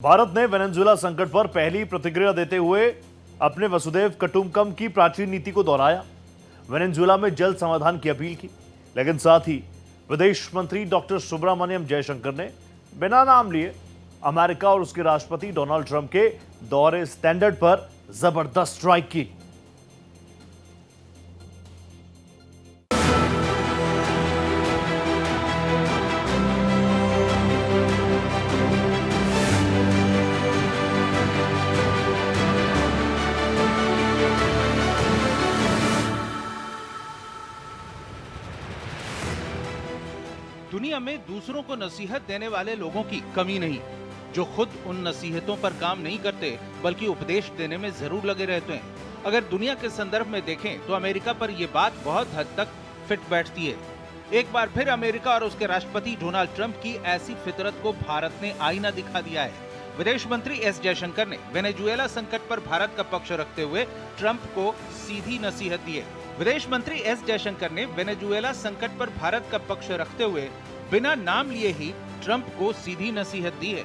भारत ने वेनेजुएला संकट पर पहली प्रतिक्रिया देते हुए अपने वसुधैव कुटुंबकम की प्राचीन नीति को दोहराया। वेनेजुएला में जल्द समाधान की अपील की, लेकिन साथ ही विदेश मंत्री डॉक्टर सुब्रमण्यम जयशंकर ने बिना नाम लिए अमेरिका और उसके राष्ट्रपति डोनाल्ड ट्रंप के दौरे स्टैंडर्ड पर जबरदस्त स्ट्राइक की। दुनिया में दूसरों को नसीहत देने वाले लोगों की कमी नहीं, जो खुद उन नसीहतों पर काम नहीं करते बल्कि उपदेश देने में जरूर लगे रहते हैं। अगर दुनिया के संदर्भ में देखें तो अमेरिका पर यह बात बहुत हद तक फिट बैठती है। एक बार फिर अमेरिका और उसके राष्ट्रपति डोनाल्ड ट्रंप की ऐसी फितरत को भारत ने आईना दिखा दिया है। विदेश मंत्री एस जयशंकर ने वेनेजुएला संकट पर भारत का पक्ष रखते हुए ट्रंप को सीधी नसीहत दी है। विदेश मंत्री एस जयशंकर ने वेनेजुएला संकट पर भारत का पक्ष रखते हुए बिना नाम लिए ही ट्रंप को सीधी नसीहत दी है।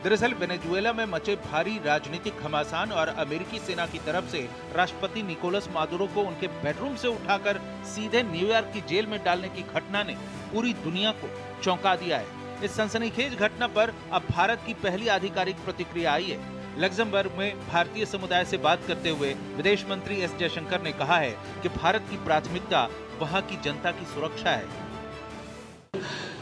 दरअसल वेनेजुएला में मचे भारी राजनीतिक घमासान और अमेरिकी सेना की तरफ से राष्ट्रपति निकोलस मादुरो को उनके बेडरूम से उठाकर सीधे न्यूयॉर्क की जेल में डालने की घटना ने पूरी दुनिया को चौंका दिया है। इस सनसनीखेज घटना पर अब भारत की पहली आधिकारिक प्रतिक्रिया आई है। लग्जमबर्ग में भारतीय समुदाय से बात करते हुए विदेश मंत्री एस जयशंकर ने कहा है कि भारत की प्राथमिकता वहां की जनता की सुरक्षा है।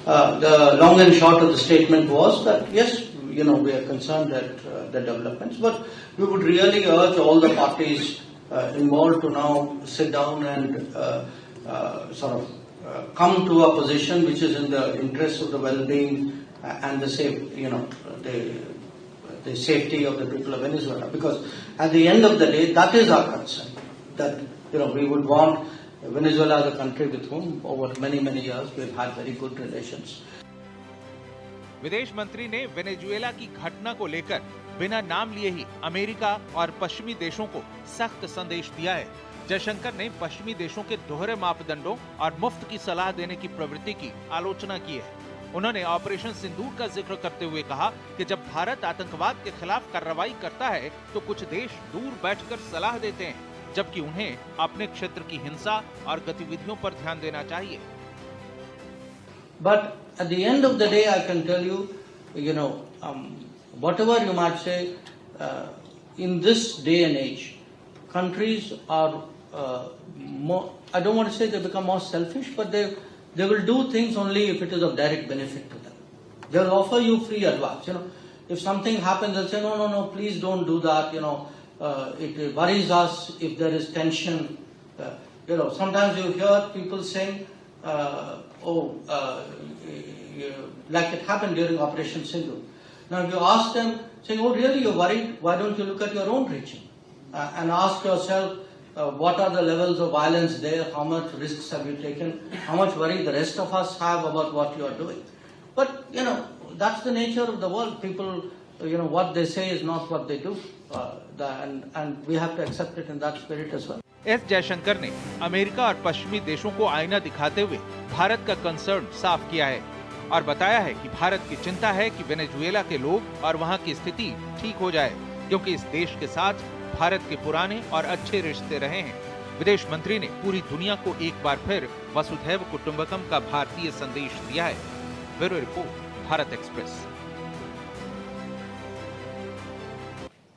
The long and short of the statement was that yes, we are concerned at the developments, but we would really urge all the parties involved to now sit down and sort of come to a position which is in the interest of the well-being and the the safety of the people of Venezuela. Because at the end of the day, that is our concern. That we would want Venezuela is a country with whom over many years we have had very good relations. विदेश मंत्री ने Venezuela की घटना को लेकर बिना नाम लिए ही अमेरिका और पश्चिमी देशों को सख्त संदेश दिया है। जयशंकर ने पश्चिमी देशों के दोहरे मापदंडों और मुफ्त की सलाह देने की प्रवृत्ति की आलोचना की है। उन्होंने ऑपरेशन सिंदूर का जिक्र करते हुए कहा कि जब भारत आतंकवाद के खिलाफ कार्रवाई करता है तो कुछ देश दूर बैठकर सलाह देते हैं, जबकि उन्हें अपने क्षेत्र की हिंसा और गतिविधियों पर ध्यान देना चाहिए। But at the end of the day, I can tell you, whatever you might say, in this day and age, countries are more, I don't want to say they become more selfish, but they will do things only if it is of direct benefit to them. They will offer you free advice. If something happens, they'll say, no, please don't do that. It worries us if there is tension. Sometimes you hear people saying, like it happened during Operation Sindoor. Now, if you ask them, saying, "Oh, really? You're worried? Why don't you look at your own region and ask yourself what are the levels of violence there? How much risks have you taken? How much worry the rest of us have about what you are doing?" But that's the nature of the world. People, what they say is not what they do, and we have to accept it in that spirit as well. S Jaishankar ने America और पश्चिमी देशों को आईना दिखाते हुए भारत का concern साफ किया है और बताया है कि भारत की चिंता है कि वेनेजुएला के लोग और वहां की स्थिति ठीक हो जाए, क्योंकि इस देश के साथ भारत के पुराने और अच्छे रिश्ते रहे हैं। विदेश मंत्री ने पूरी दुनिया को एक बार फिर वसुधैव कुटुंबकम का भारतीय संदेश दिया है। Bureau report, Bharat express.